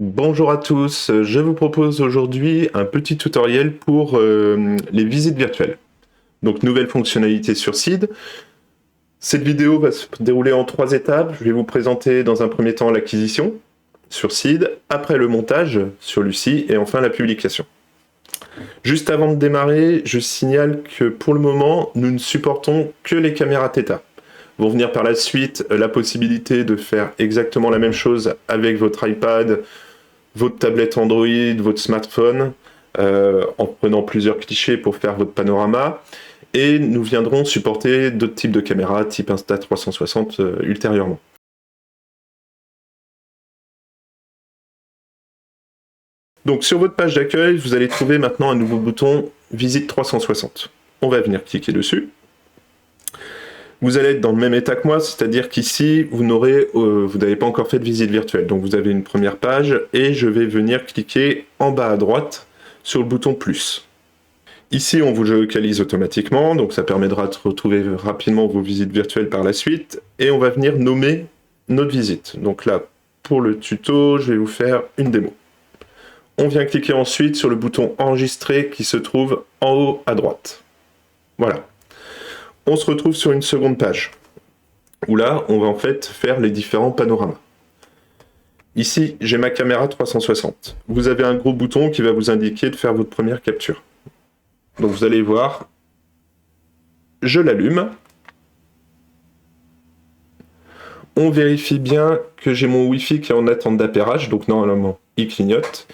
Bonjour à tous, je vous propose aujourd'hui un petit tutoriel pour les visites virtuelles. Donc nouvelle fonctionnalité sur Seed. Cette vidéo va se dérouler en 3 étapes. Je vais vous présenter dans un premier temps l'acquisition sur Seed, après le montage sur Lucie et enfin la publication. Juste avant de démarrer, je signale que pour le moment, nous ne supportons que les caméras Theta. Vont venir par la suite la possibilité de faire exactement la même chose avec votre iPad, votre tablette Android, votre smartphone, en prenant plusieurs clichés pour faire votre panorama. Et nous viendrons supporter d'autres types de caméras, type Insta360 ultérieurement. Donc sur votre page d'accueil, vous allez trouver maintenant un nouveau bouton Visite 360. On va venir cliquer dessus. Vous allez être dans le même état que moi, c'est-à-dire qu'ici, vous n'avez pas encore fait de visite virtuelle. Donc vous avez une première page et je vais venir cliquer en bas à droite sur le bouton plus. Ici, on vous géolocalise automatiquement, donc ça permettra de retrouver rapidement vos visites virtuelles par la suite. Et on va venir nommer notre visite. Donc là, pour le tuto, je vais vous faire une démo. On vient cliquer ensuite sur le bouton enregistrer qui se trouve en haut à droite. Voilà. On se retrouve sur une seconde page, où là, on va en fait faire les différents panoramas. Ici, j'ai ma caméra 360. Vous avez un gros bouton qui va vous indiquer de faire votre première capture. Donc vous allez voir, je l'allume. On vérifie bien que j'ai mon Wi-Fi qui est en attente d'appairage, donc normalement, il clignote.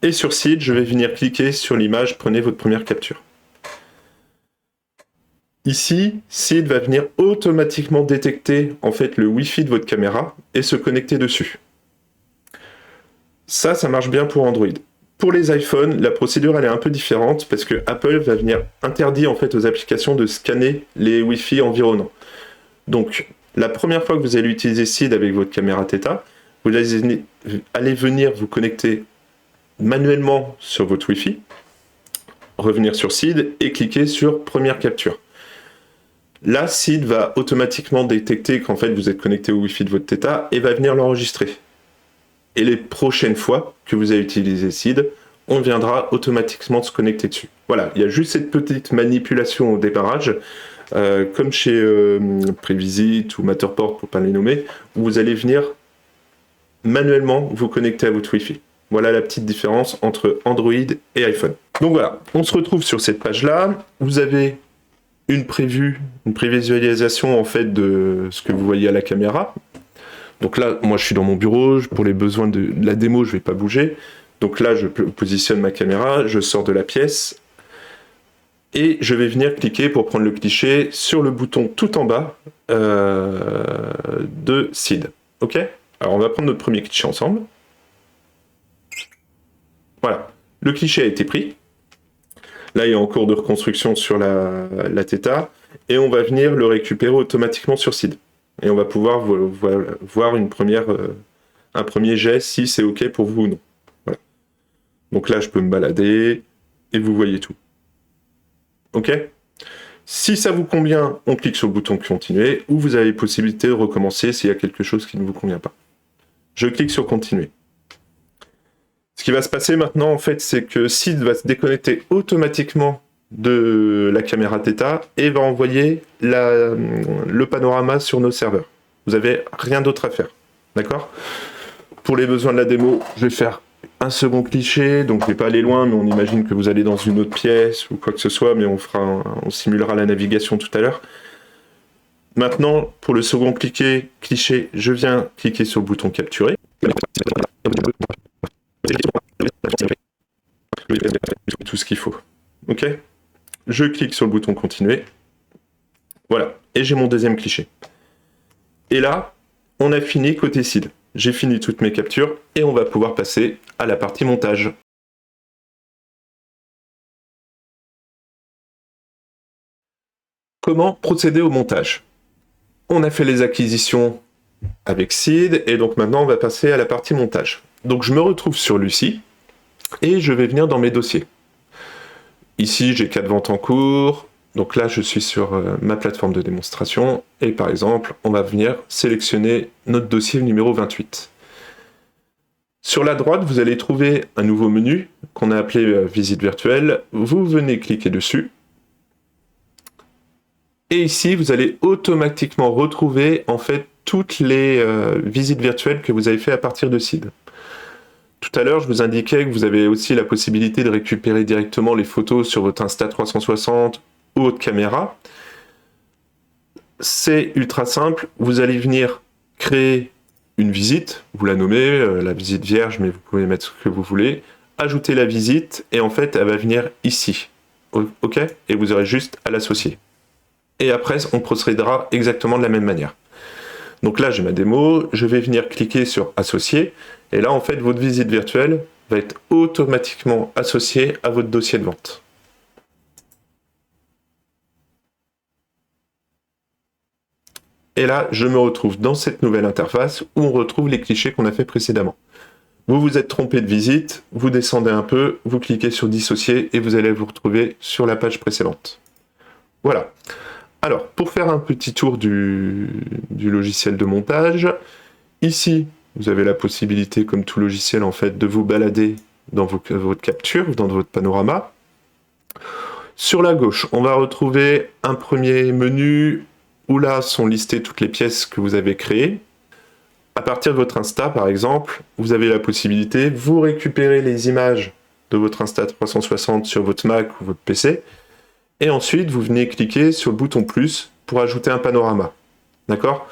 Et sur Seed, je vais venir cliquer sur l'image, prenez votre première capture. Ici, Seed va venir automatiquement détecter en fait le Wi-Fi de votre caméra et se connecter dessus. Ça marche bien pour Android. Pour les iPhones, la procédure elle est un peu différente parce que Apple va venir interdire en fait aux applications de scanner les Wi-Fi environnants. Donc, la première fois que vous allez utiliser Seed avec votre caméra Theta, vous allez venir vous connecter manuellement sur votre Wi-Fi, revenir sur Seed et cliquer sur première capture. Là, Seed va automatiquement détecter qu'en fait vous êtes connecté au Wi-Fi de votre Theta et va venir l'enregistrer. Et les prochaines fois que vous allez utiliser Seed, on viendra automatiquement se connecter dessus. Voilà, il y a juste cette petite manipulation au démarrage, comme chez Previsit ou Matterport pour ne pas les nommer, où vous allez venir manuellement vous connecter à votre Wi-Fi. Voilà la petite différence entre Android et iPhone. Donc voilà, on se retrouve sur cette page-là. Vous avez une prévisualisation en fait de ce que vous voyez à la caméra. Donc là, moi je suis dans mon bureau, pour les besoins de la démo, je ne vais pas bouger. Donc là, je positionne ma caméra, je sors de la pièce et je vais venir cliquer pour prendre le cliché sur le bouton tout en bas de Seed. Ok ? Alors on va prendre notre premier cliché ensemble. Voilà, le cliché a été pris. Là, il est en cours de reconstruction sur la Theta et on va venir le récupérer automatiquement sur Seed. Et on va pouvoir voir un premier jet si c'est OK pour vous ou non. Voilà. Donc là, je peux me balader et vous voyez tout. OK ? Si ça vous convient, on clique sur le bouton continuer ou vous avez possibilité de recommencer s'il y a quelque chose qui ne vous convient pas. Je clique sur continuer. Ce qui va se passer maintenant, en fait, c'est que Seed va se déconnecter automatiquement de la caméra Theta et va envoyer le panorama sur nos serveurs. Vous n'avez rien d'autre à faire. D'accord ? Pour les besoins de la démo, je vais faire un second cliché, donc je ne vais pas aller loin, mais on imagine que vous allez dans une autre pièce ou quoi que ce soit, mais on simulera la navigation tout à l'heure. Maintenant, pour le second cliché, je viens cliquer sur le bouton capturer. Tout ce qu'il faut. Ok ? Je clique sur le bouton continuer. Voilà. Et j'ai mon deuxième cliché. Et là, on a fini côté Seed. J'ai fini toutes mes captures et on va pouvoir passer à la partie montage. Comment procéder au montage ? On a fait les acquisitions avec Seed et donc maintenant on va passer à la partie montage. Donc je me retrouve sur Lucie et je vais venir dans mes dossiers. Ici j'ai 4 ventes en cours, donc là je suis sur ma plateforme de démonstration et par exemple on va venir sélectionner notre dossier numéro 28. Sur la droite, vous allez trouver un nouveau menu qu'on a appelé Visite virtuelle. Vous venez cliquer dessus. Et ici, vous allez automatiquement retrouver en fait toutes les visites virtuelles que vous avez fait à partir de Seed. Tout à l'heure, je vous indiquais que vous avez aussi la possibilité de récupérer directement les photos sur votre Insta360 ou votre caméra. C'est ultra simple. Vous allez venir créer une visite, vous la nommez, la visite vierge, mais vous pouvez mettre ce que vous voulez. Ajouter la visite, et en fait, elle va venir ici. OK? Et vous aurez juste à l'associer. Et après, on procédera exactement de la même manière. Donc là, j'ai ma démo, je vais venir cliquer sur associer, et là, en fait, votre visite virtuelle va être automatiquement associée à votre dossier de vente. Et là, je me retrouve dans cette nouvelle interface où on retrouve les clichés qu'on a fait précédemment. Vous vous êtes trompé de visite, vous descendez un peu, vous cliquez sur dissocier et vous allez vous retrouver sur la page précédente. Voilà. Alors, pour faire un petit tour du logiciel de montage, ici, vous avez la possibilité, comme tout logiciel, en fait, de vous balader dans votre capture, dans votre panorama. Sur la gauche, on va retrouver un premier menu où là sont listées toutes les pièces que vous avez créées. À partir de votre Insta, par exemple, vous avez la possibilité, vous récupérez les images de votre Insta 360 sur votre Mac ou votre PC, et ensuite vous venez cliquer sur le bouton plus pour ajouter un panorama. D'accord?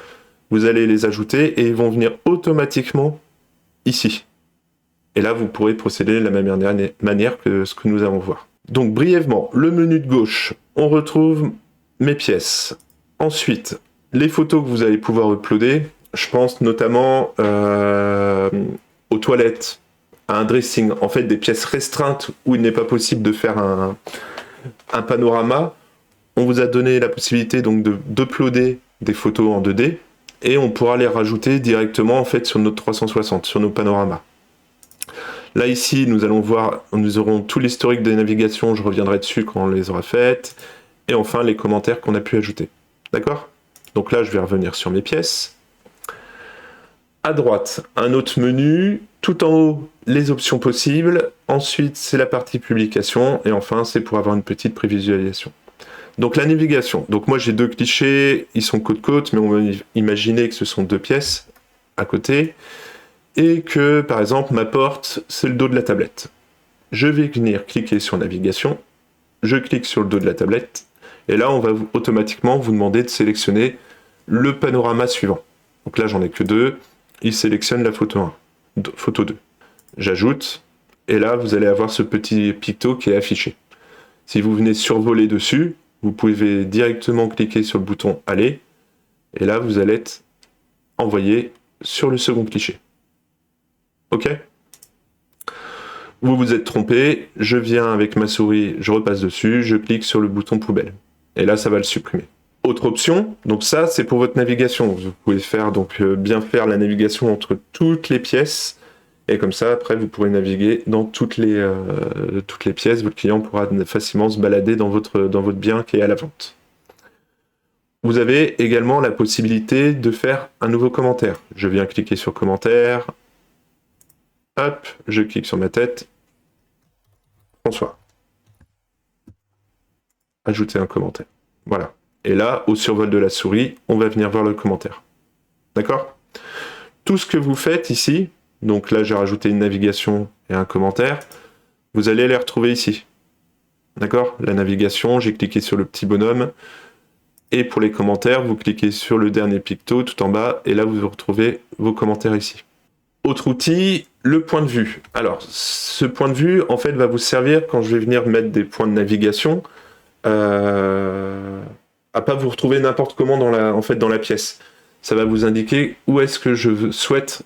Vous allez les ajouter et ils vont venir automatiquement ici. Et là, vous pourrez procéder de la même manière que ce que nous allons voir. Donc brièvement, le menu de gauche, on retrouve mes pièces. Ensuite, les photos que vous allez pouvoir uploader, je pense notamment aux toilettes, à un dressing, en fait des pièces restreintes où il n'est pas possible de faire un panorama. On vous a donné la possibilité donc d'uploader des photos en 2D et on pourra les rajouter directement en fait sur notre 360, sur nos panoramas. Là ici, nous aurons tout l'historique des navigations, je reviendrai dessus quand on les aura faites, et enfin les commentaires qu'on a pu ajouter. D'accord? Donc là, je vais revenir sur mes pièces. À droite, un autre menu. Tout en haut, les options possibles. Ensuite, c'est la partie publication. Et enfin, c'est pour avoir une petite prévisualisation. Donc la navigation. Donc moi, j'ai deux clichés. Ils sont côte-côte, mais on va imaginer que ce sont deux pièces à côté. Et que, par exemple, ma porte, c'est le dos de la tablette. Je vais venir cliquer sur navigation. Je clique sur le dos de la tablette. Et là, on va automatiquement vous demander de sélectionner le panorama suivant. Donc là, j'en ai que deux. Il sélectionne la photo 1, photo 2. J'ajoute, et là, vous allez avoir ce petit picto qui est affiché. Si vous venez survoler dessus, vous pouvez directement cliquer sur le bouton « Aller », et là, vous allez être envoyé sur le second cliché. OK? Vous vous êtes trompé, je viens avec ma souris, je repasse dessus, je clique sur le bouton « Poubelle », et là, ça va le supprimer. Autre option, donc ça c'est pour votre navigation, vous pouvez faire donc bien faire la navigation entre toutes les pièces, et comme ça après vous pourrez naviguer dans toutes les pièces, votre client pourra facilement se balader dans votre bien qui est à la vente. Vous avez également la possibilité de faire un nouveau commentaire. Je viens cliquer sur commentaire, hop, je clique sur ma tête, François. Ajouter un commentaire, voilà. Et là, au survol de la souris, on va venir voir le commentaire. D'accord? Tout ce que vous faites ici, donc là j'ai rajouté une navigation et un commentaire, vous allez les retrouver ici. D'accord? La navigation, j'ai cliqué sur le petit bonhomme, et pour les commentaires, vous cliquez sur le dernier picto tout en bas, et là vous retrouvez vos commentaires ici. Autre outil, le point de vue. Alors, ce point de vue, en fait, va vous servir quand je vais venir mettre des points de navigation, à pas vous retrouver n'importe comment dans la pièce. Ça va vous indiquer où est-ce que je souhaite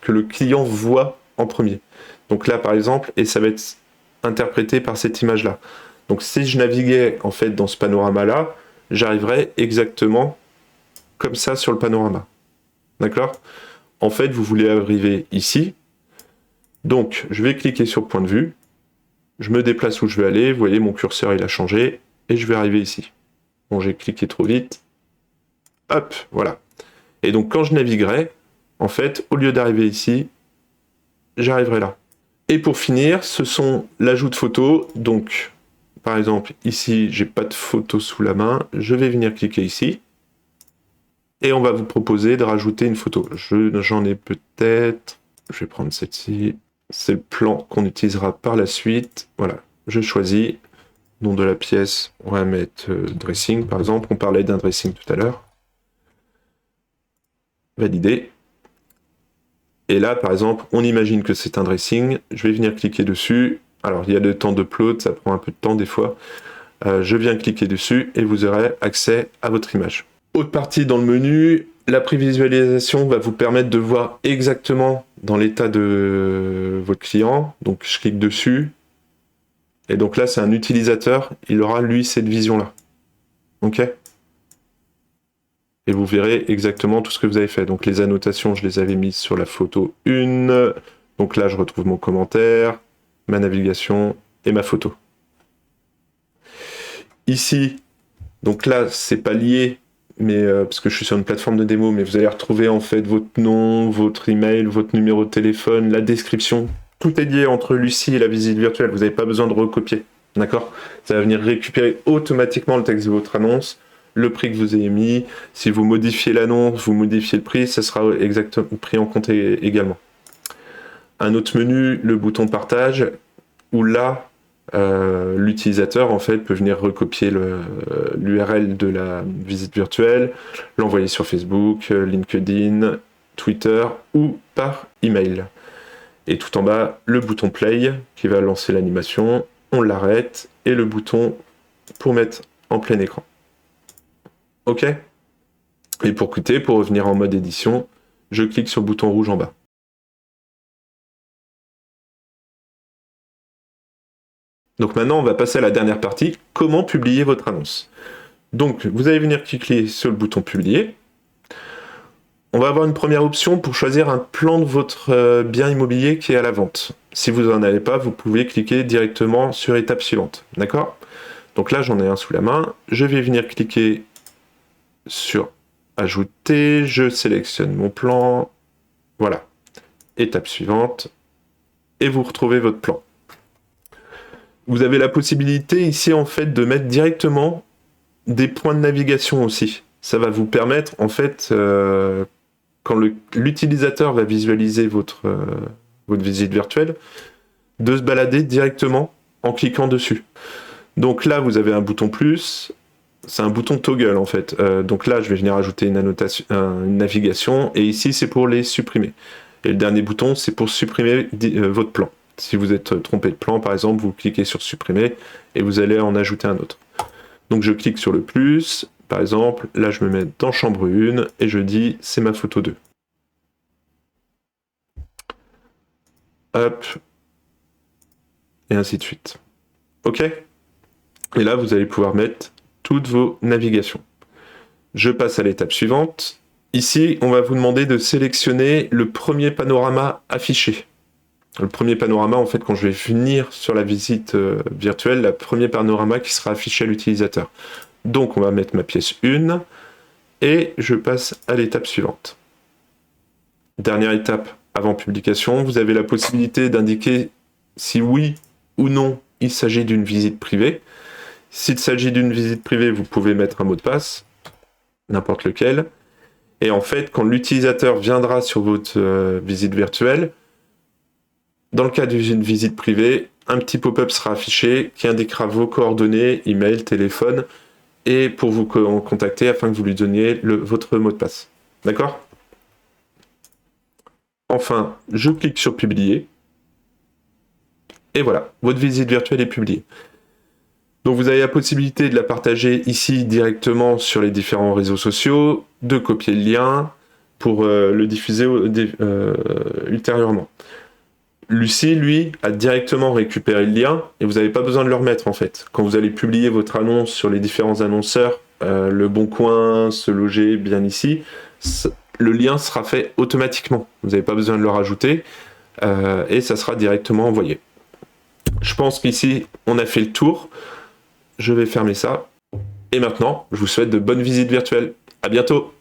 que le client voit en premier. Donc là, par exemple, et ça va être interprété par cette image-là. Donc si je naviguais en fait dans ce panorama-là, j'arriverais exactement comme ça sur le panorama. D'accord? En fait, vous voulez arriver ici. Donc, je vais cliquer sur point de vue. Je me déplace où je veux aller. Vous voyez, mon curseur, il a changé. Et je vais arriver ici. Bon, j'ai cliqué trop vite. Hop, voilà. Et donc, quand je naviguerai, en fait, au lieu d'arriver ici, j'arriverai là. Et pour finir, ce sont l'ajout de photos. Donc, par exemple, ici, j'ai pas de photo sous la main. Je vais venir cliquer ici. Et on va vous proposer de rajouter une photo. J'en ai peut-être... Je vais prendre celle-ci. C'est le plan qu'on utilisera par la suite. Voilà, je choisis. Nom de la pièce, on va mettre dressing, par exemple. On parlait d'un dressing tout à l'heure. Valider. Et là, par exemple, on imagine que c'est un dressing. Je vais venir cliquer dessus. Alors, il y a le temps d'upload, ça prend un peu de temps des fois. Je viens cliquer dessus et vous aurez accès à votre image. Autre partie dans le menu, la prévisualisation va vous permettre de voir exactement dans l'état de votre client. Donc, je clique dessus. Et donc là, c'est un utilisateur. Il aura, lui, cette vision-là. OK ? Et vous verrez exactement tout ce que vous avez fait. Donc les annotations, je les avais mises sur la photo 1. Donc là, je retrouve mon commentaire, ma navigation et ma photo. Ici, donc là, c'est pas lié, mais parce que je suis sur une plateforme de démo, mais vous allez retrouver en fait votre nom, votre email, votre numéro de téléphone, la description. Tout est lié entre Lucie et la visite virtuelle. Vous n'avez pas besoin de recopier. D'accord ? Ça va venir récupérer automatiquement le texte de votre annonce, le prix que vous avez mis. Si vous modifiez l'annonce, vous modifiez le prix, ça sera exactement pris en compte également. Un autre menu, le bouton partage, où là, l'utilisateur en fait peut venir recopier l'URL de la visite virtuelle, l'envoyer sur Facebook, LinkedIn, Twitter ou par email. Et tout en bas, le bouton play qui va lancer l'animation, on l'arrête et le bouton pour mettre en plein écran. OK ? Et pour quitter, pour revenir en mode édition, je clique sur le bouton rouge en bas. Donc maintenant, on va passer à la dernière partie, comment publier votre annonce. Donc, vous allez venir cliquer sur le bouton publier. On va avoir une première option pour choisir un plan de votre bien immobilier qui est à la vente. Si vous n'en avez pas, vous pouvez cliquer directement sur étape suivante. D'accord ? Donc là, j'en ai un sous la main. Je vais venir cliquer sur ajouter, je sélectionne mon plan, voilà, étape suivante, et vous retrouvez votre plan. Vous avez la possibilité ici en fait de mettre directement des points de navigation aussi. Ça va vous permettre en fait, quand l'utilisateur va visualiser votre visite virtuelle, de se balader directement en cliquant dessus. Donc là, vous avez un bouton plus, c'est un bouton toggle en fait. Donc là, je vais venir ajouter une navigation, et ici, c'est pour les supprimer. Et le dernier bouton, c'est pour supprimer votre plan. Si vous êtes trompé de plan, par exemple, vous cliquez sur supprimer, et vous allez en ajouter un autre. Donc je clique sur le plus, par exemple, là je me mets dans chambre 1, et je dis, c'est ma photo 2. Hop, et ainsi de suite. OK ? Et là, vous allez pouvoir mettre toutes vos navigations. Je passe à l'étape suivante. Ici, on va vous demander de sélectionner le premier panorama affiché. Le premier panorama, en fait, quand je vais venir sur la visite virtuelle, le premier panorama qui sera affiché à l'utilisateur. Donc, on va mettre ma pièce 1 et je passe à l'étape suivante. Dernière étape avant publication, vous avez la possibilité d'indiquer si oui ou non il s'agit d'une visite privée. S'il s'agit d'une visite privée, vous pouvez mettre un mot de passe, n'importe lequel. Et en fait, quand l'utilisateur viendra sur votre visite virtuelle, dans le cas d'une visite privée, un petit pop-up sera affiché qui indiquera vos coordonnées, email, téléphone, et pour vous contacter afin que vous lui donniez votre mot de passe. D'accord ? Enfin, je clique sur publier. Et voilà, votre visite virtuelle est publiée. Donc vous avez la possibilité de la partager ici directement sur les différents réseaux sociaux, de copier le lien pour le diffuser ultérieurement. Lucie, lui, a directement récupéré le lien et vous n'avez pas besoin de le remettre en fait. Quand vous allez publier votre annonce sur les différents annonceurs, Le Bon Coin, Se Loger, bien ici, le lien sera fait automatiquement. Vous n'avez pas besoin de le rajouter et ça sera directement envoyé. Je pense qu'ici, on a fait le tour. Je vais fermer ça. Et maintenant, je vous souhaite de bonnes visites virtuelles. À bientôt!